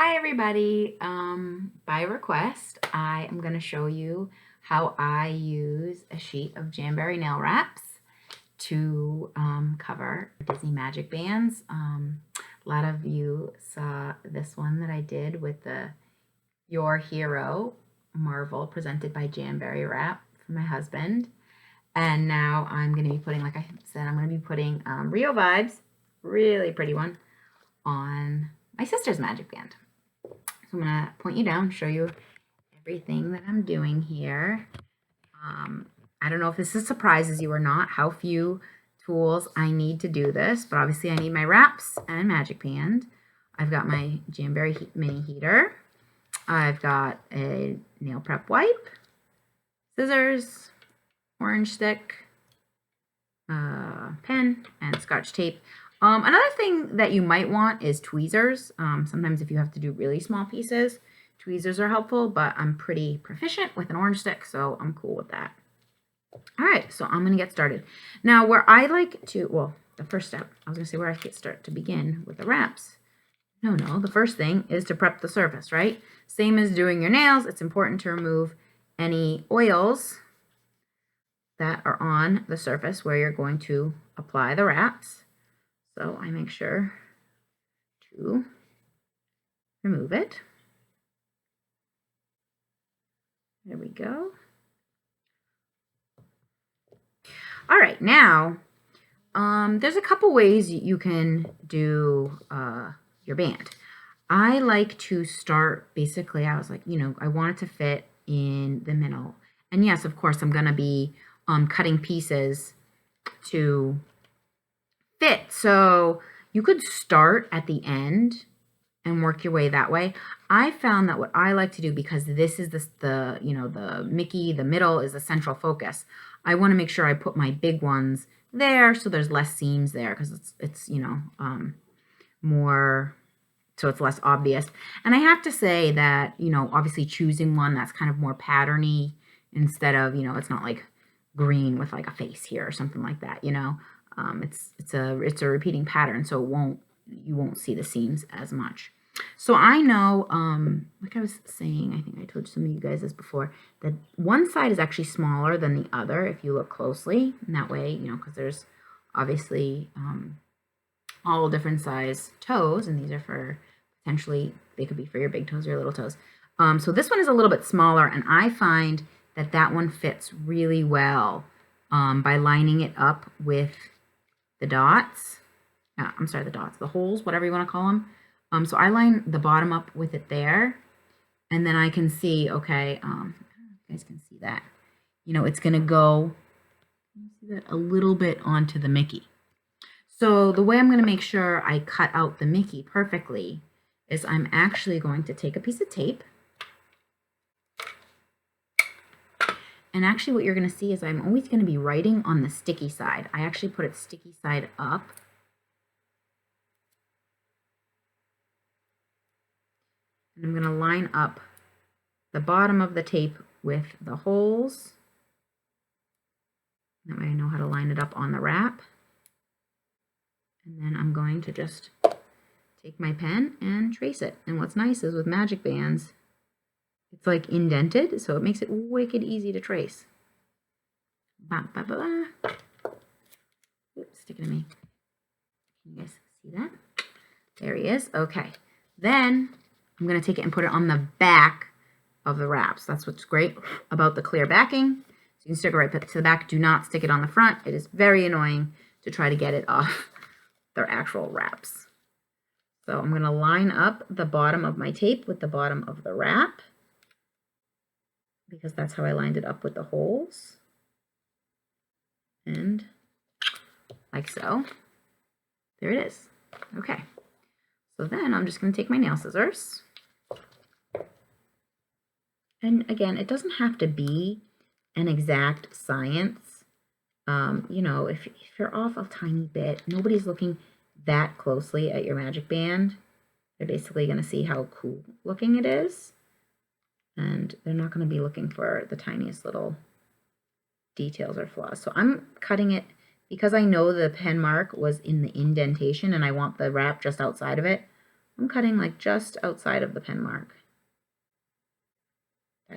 Hi everybody. By request, I am going to show you how I use a sheet of Jamberry nail wraps to cover Disney Magic Bands. A lot of you saw this one that I did with the Your Hero Marvel presented by Jamberry wrap for my husband. And now I'm going to be putting, like I said, I'm going to be putting Rio Vibes, really pretty one, on my sister's Magic Band. So I'm going to point you down, show you everything that I'm doing here. I don't know if this surprises you or not, how few tools I need to do this, but obviously I need my wraps and MagicBand. I've got my Jamberry mini heater. I've got a nail prep wipe, scissors, orange stick, pen, and Scotch tape. Another thing that you might want is tweezers. Sometimes if you have to do really small pieces, tweezers are helpful, but I'm pretty proficient with an orange stick, so I'm cool with that. All right, so I'm going to get started. Now, where I like to, well, the first step, I was going to say where I start to begin with the wraps. No, the first thing is to prep the surface, right? Same as doing your nails, it's important to remove any oils that are on the surface where you're going to apply the wraps. So I make sure to remove it. There we go. All right, now there's a couple ways you can do your band. I like to start, basically, I was like, I want it to fit in the middle. And yes, of course, I'm going to be cutting pieces to fit. So you could start at the end and work your way that way. I found that what I like to do, because this is the Mickey, the middle is the central focus. I want to make sure I put my big ones there so there's less seams there, because it's more, so it's less obvious. And I have to say that, obviously choosing one that's kind of more patterny instead of, it's not like green with like a face here or something like that, it's a repeating pattern, so you won't see the seams as much. So I know, like I was saying, I think I told some of you guys this before, that one side is actually smaller than the other if you look closely. And that way, because there's obviously all different size toes, and these are for potentially, they could be for your big toes or your little toes. So this one is a little bit smaller, and I find that that one fits really well by lining it up with the dots. The holes, whatever you want to call them. So I line the bottom up with it there, and then I can see, okay, I don't know if you guys can see that. It's going to go, see that, a little bit onto the Mickey. So the way I'm going to make sure I cut out the Mickey perfectly is I'm actually going to take a piece of tape. And actually what you're going to see is I'm always going to be writing on the sticky side. I actually put it sticky side up. And I'm going to line up the bottom of the tape with the holes. That way I know how to line it up on the wrap. And then I'm going to just take my pen and trace it. And what's nice is with Magic Bands, it's like indented, so it makes it wicked easy to trace. Ba, ba, ba, ba. Oops, stick it to me. Can you guys see that? There he is. Okay. Then I'm going to take it and put it on the back of the wraps. That's what's great about the clear backing. So you can stick it right to the back. Do not stick it on the front. It is very annoying to try to get it off their actual wraps. So I'm going to line up the bottom of my tape with the bottom of the wrap, because that's how I lined it up with the holes. And like so. There it is. Okay. So then I'm just going to take my nail scissors. And again, it doesn't have to be an exact science. If you're off a tiny bit, nobody's looking that closely at your Magic Band. They're basically going to see how cool looking it is. And they're not going to be looking for the tiniest little details or flaws. So I'm cutting it because I know the pen mark was in the indentation and I want the wrap just outside of it. I'm cutting like just outside of the pen mark. See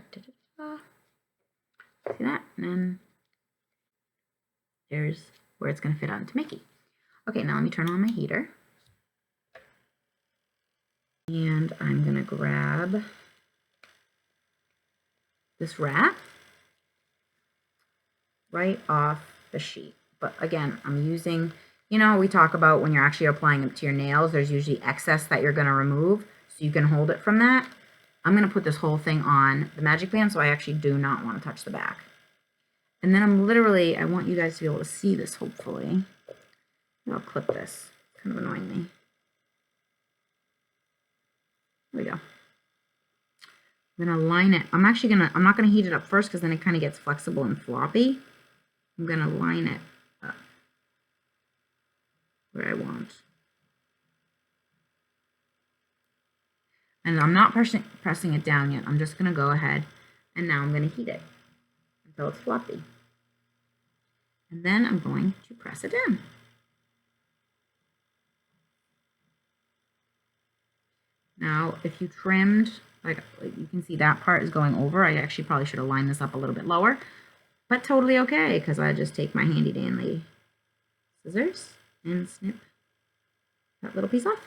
that? And then there's where it's going to fit onto Mickey. Okay, now let me turn on my heater. And I'm going to grab this wrap right off the sheet. But again, I'm using, you know, we talk about when you're actually applying it to your nails, there's usually excess that you're going to remove, so you can hold it from that. I'm going to put this whole thing on the MagicBand, so I actually do not want to touch the back. And then I'm literally, I want you guys to be able to see this, hopefully. I'll clip this. It's kind of annoying me. There we go. I'm going to line it. I'm not going to heat it up first because then it kind of gets flexible and floppy. I'm going to line it up where I want. And I'm not pressing it down yet. I'm just going to go ahead and now I'm going to heat it until it's floppy. And then I'm going to press it in. Now, if you trimmed, like you can see that part is going over. I actually probably should have lined this up a little bit lower, but totally okay because I just take my handy dandy scissors and snip that little piece off.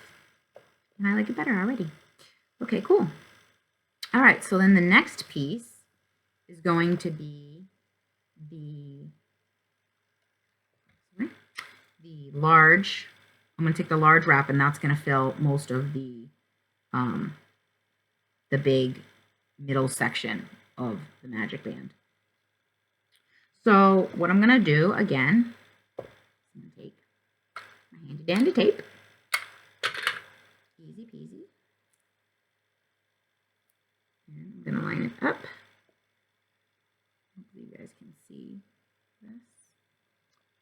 And I like it better already. Okay, cool. All right, so then the next piece is going to be the large. I'm going to take the large wrap, and that's going to fill most of the big middle section of the MagicBand. So what I'm going to do, again, I'm going to take my handy dandy tape. Easy peasy. And I'm going to line it up. Hopefully you guys can see this.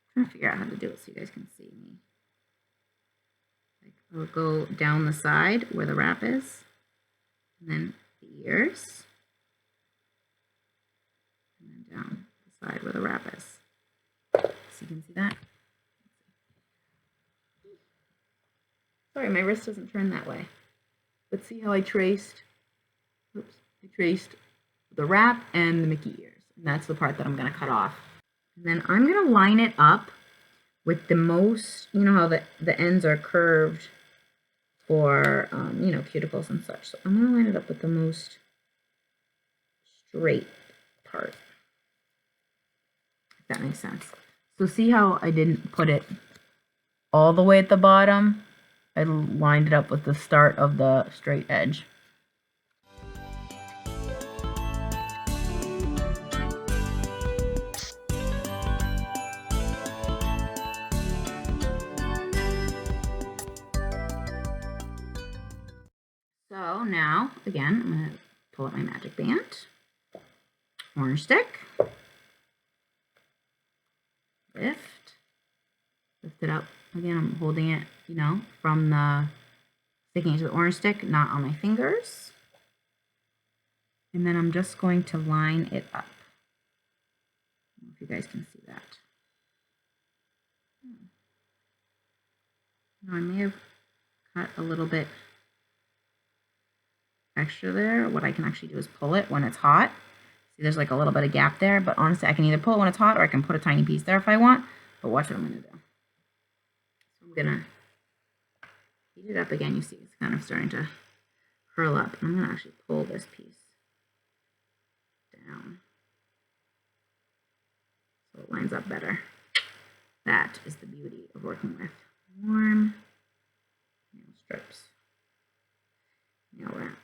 I'm trying to figure out how to do it so you guys can see me. Like, I'll go down the side where the wrap is, and then the ears, and then down the side where the wrap is. So you can see that. Sorry, my wrist doesn't turn that way. But see how I traced? Oops, I traced the wrap and the Mickey ears. And that's the part that I'm going to cut off. And then I'm going to line it up with the most, you know how the ends are curved for, you know, cuticles and such. So I'm going to line it up with the most straight part, if that makes sense. So see how I didn't put it all the way at the bottom? I lined it up with the start of the straight edge. So now, again, I'm going to pull out my MagicBand, orange stick, lift it up. Again, I'm holding it, you know, from the sticking it to the orange stick, not on my fingers. And then I'm just going to line it up. I don't know if you guys can see that. Now I may have cut a little bit extra there. What I can actually do is pull it when it's hot. See, there's like a little bit of gap there, but honestly, I can either pull it when it's hot or I can put a tiny piece there if I want. But watch what I'm going to do. So I'm going to heat it up again. You see, it's kind of starting to curl up. I'm going to actually pull this piece down so it lines up better. That is the beauty of working with warm nail strips, nail wraps.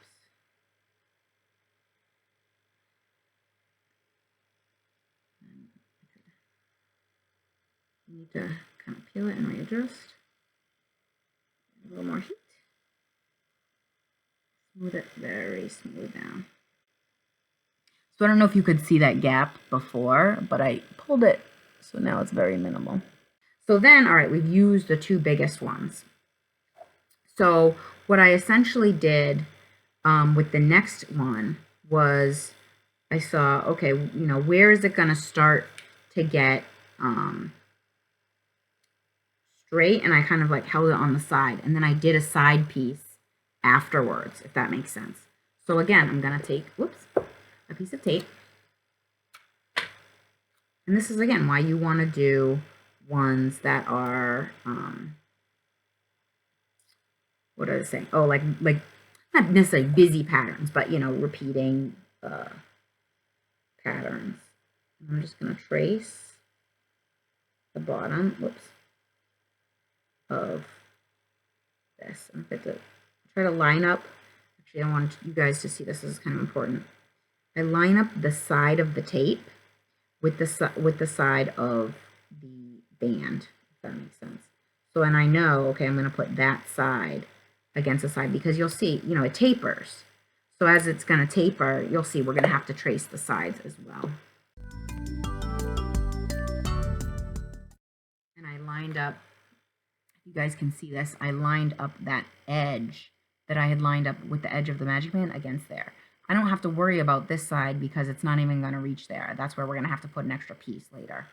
You need to kind of peel it and readjust. A little more heat. Smooth it very smooth down. So I don't know if you could see that gap before, but I pulled it, so now it's very minimal. So then, all right, we've used the two biggest ones. So what I essentially did with the next one was I saw, okay, you know, where is it going to start to get straight? And I kind of like held it on the side, and then I did a side piece afterwards, if that makes sense. So again, I'm going to take, whoops, a piece of tape. And this is, again, why you want to do ones that are, what are they saying? Oh, like not necessarily busy patterns, but, you know, repeating patterns. I'm just going to trace the bottom, whoops, of this. I'm going to try to line up. Actually, I want you guys to see this. This is kind of important. I line up the side of the tape with the side of the band, if that makes sense. So, and I know, okay, I'm going to put that side against the side because you'll see, you know, it tapers. So as it's going to taper, you'll see we're going to have to trace the sides as well. And I lined up, you guys can see this, I lined up that edge that I had lined up with the edge of the MagicBand against there. I don't have to worry about this side because it's not even going to reach there. That's where we're going to have to put an extra piece later.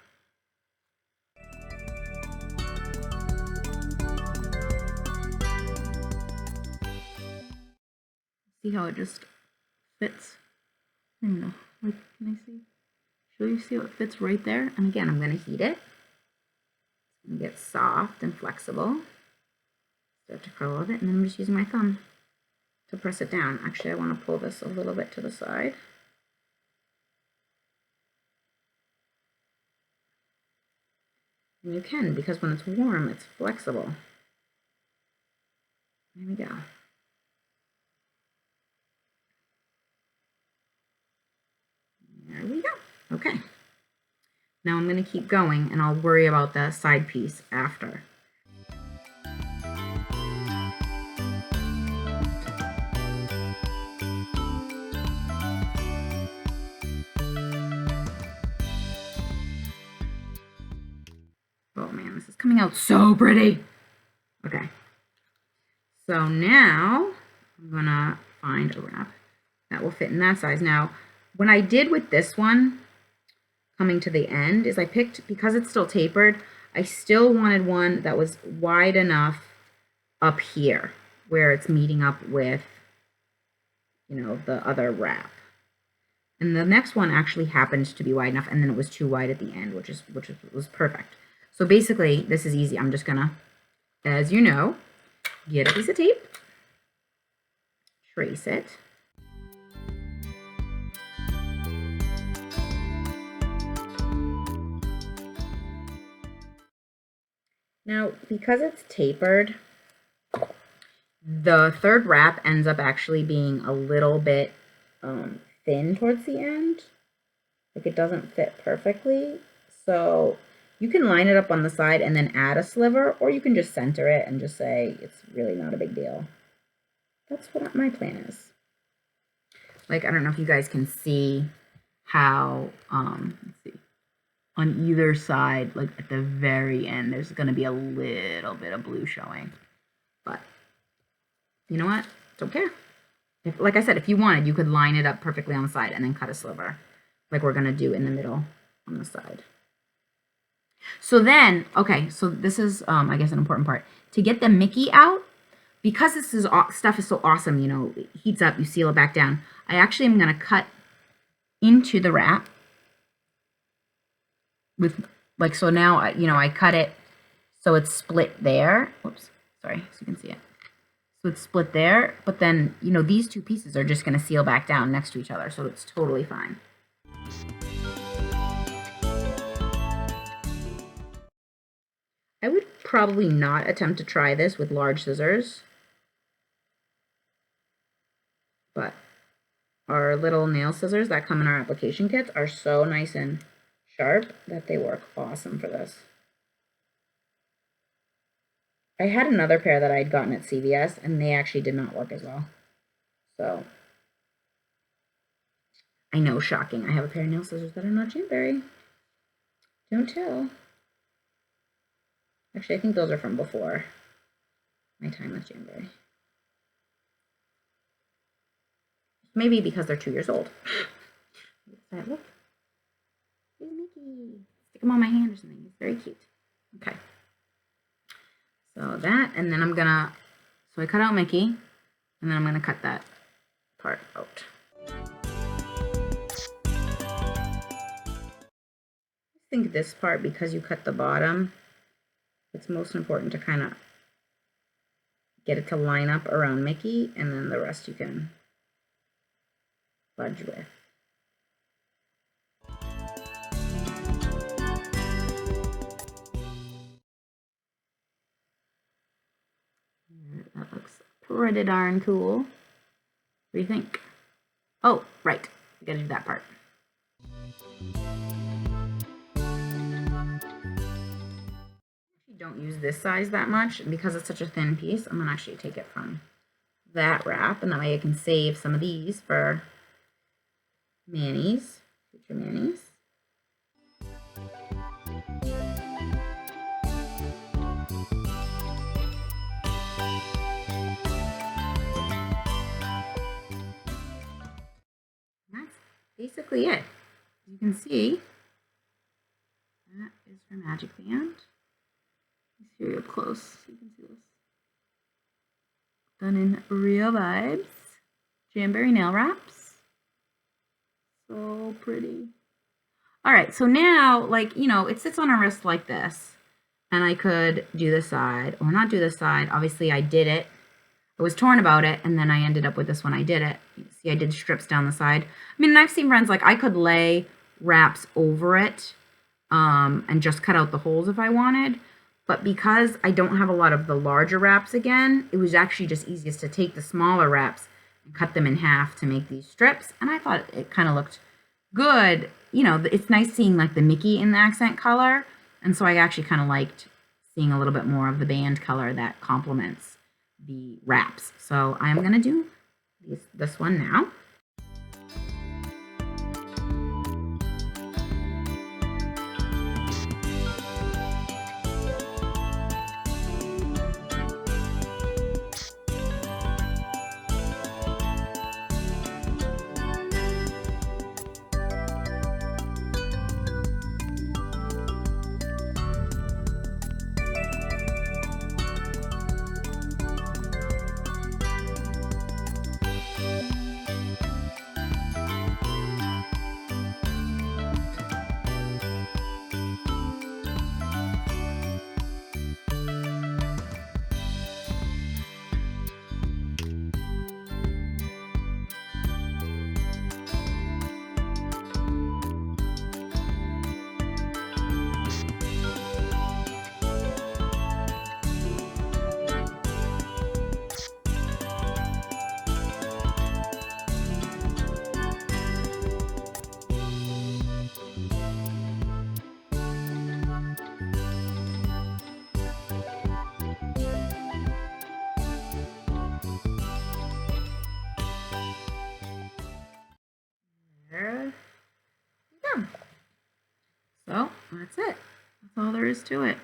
See how it just fits? I don't know. Like, can I see? Show you see how it fits right there? And again, I'm going to heat it. It's going to get soft and flexible. Start to curl with it, and then I'm just using my thumb to press it down. Actually, I want to pull this a little bit to the side. And you can, because when it's warm, it's flexible. There we go. There we go. Okay. Now I'm going to keep going, and I'll worry about the side piece after. Oh man, this is coming out so pretty. Okay. So now I'm going to find a wrap that will fit in that size. Now, what I did with this one, coming to the end, is I picked, because it's still tapered, I still wanted one that was wide enough up here where it's meeting up with, you know, the other wrap. And the next one actually happened to be wide enough, and then it was too wide at the end, which was perfect. So basically, this is easy. I'm just gonna, as you know, get a piece of tape, trace it. Now, because it's tapered, the third wrap ends up actually being a little bit thin towards the end. Like, it doesn't fit perfectly. So you can line it up on the side and then add a sliver, or you can just center it and just say it's really not a big deal. That's what my plan is. Like, I don't know if you guys can see how, let's see, on either side, like at the very end, there's going to be a little bit of blue showing. But you know what? Don't care. If, like I said, if you wanted, you could line it up perfectly on the side and then cut a sliver, like we're going to do in the middle on the side. So then, okay, so this is, I guess, an important part. To get the Mickey out, because this is stuff is so awesome, you know, it heats up, you seal it back down, I actually am going to cut into the wrap with, like, so now, you know, I cut it so it's split there. Whoops, sorry, so you can see it. So it's split there, but then, you know, these two pieces are just going to seal back down next to each other, so it's totally fine. I would probably not attempt to try this with large scissors, but our little nail scissors that come in our application kits are so nice and sharp that they work awesome for this. I had another pair that I'd gotten at CVS, and they actually did not work as well. So, I know, shocking. I have a pair of nail scissors that are not Jamberry. Don't tell. Actually, I think those are from before my time with Jamberry. Maybe because they're 2 years old. Look. Here's Mickey. Stick him on my hand or something. He's very cute. Okay. So that, and then I'm gonna, so I cut out Mickey. I'm And then I'm going to cut that part out. I think this part, because you cut the bottom, it's most important to kind of get it to line up around Mickey, and then the rest you can fudge with. That looks pretty darn cool. What do you think? Oh, right. We gotta do that part. Don't use this size that much because it's such a thin piece. I'm gonna actually take it from that wrap, and that way I can save some of these for Manny's, future Manny's. That's basically it. You can see that is for MagicBand. Let's see up close so you can see this. Done in Real Vibes. Jamberry nail wraps. So pretty. Alright, so now, like, you know, it sits on a wrist like this. And I could do the side, or not do the side. Obviously, I did it. I was torn about it, and then I ended up with this when I did it. You see, I did strips down the side. I mean, and I've seen friends, like, I could lay wraps over it and just cut out the holes if I wanted. But because I don't have a lot of the larger wraps again, it was actually just easiest to take the smaller wraps and cut them in half to make these strips. And I thought it kind of looked good. You know, it's nice seeing like the Mickey in the accent color. And so I actually kind of liked seeing a little bit more of the band color that complements the wraps. So I'm going to do this one now. So that's it. That's all there is to it.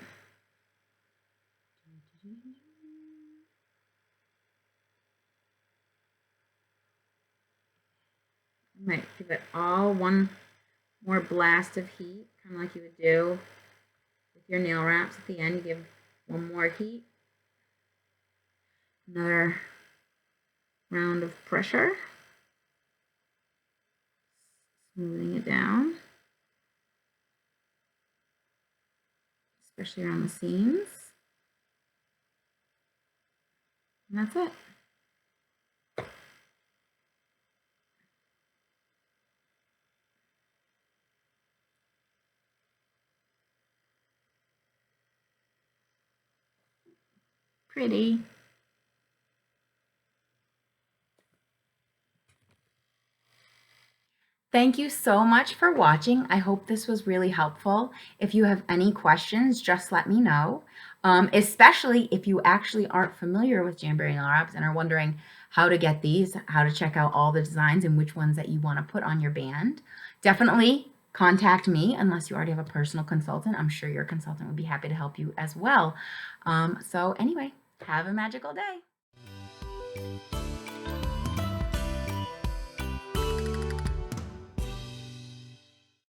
I might give it all one more blast of heat, kind of like you would do with your nail wraps at the end. You give one more heat, another round of pressure, smoothing it down, especially around the seams. And that's it. Pretty. Thank you so much for watching. I hope this was really helpful. If you have any questions, just let me know. Especially if you actually aren't familiar with Jamberry nail wraps and are wondering how to get these, how to check out all the designs and which ones that you want to put on your band. Definitely contact me unless you already have a personal consultant. I'm sure your consultant would be happy to help you as well. So anyway, have a magical day.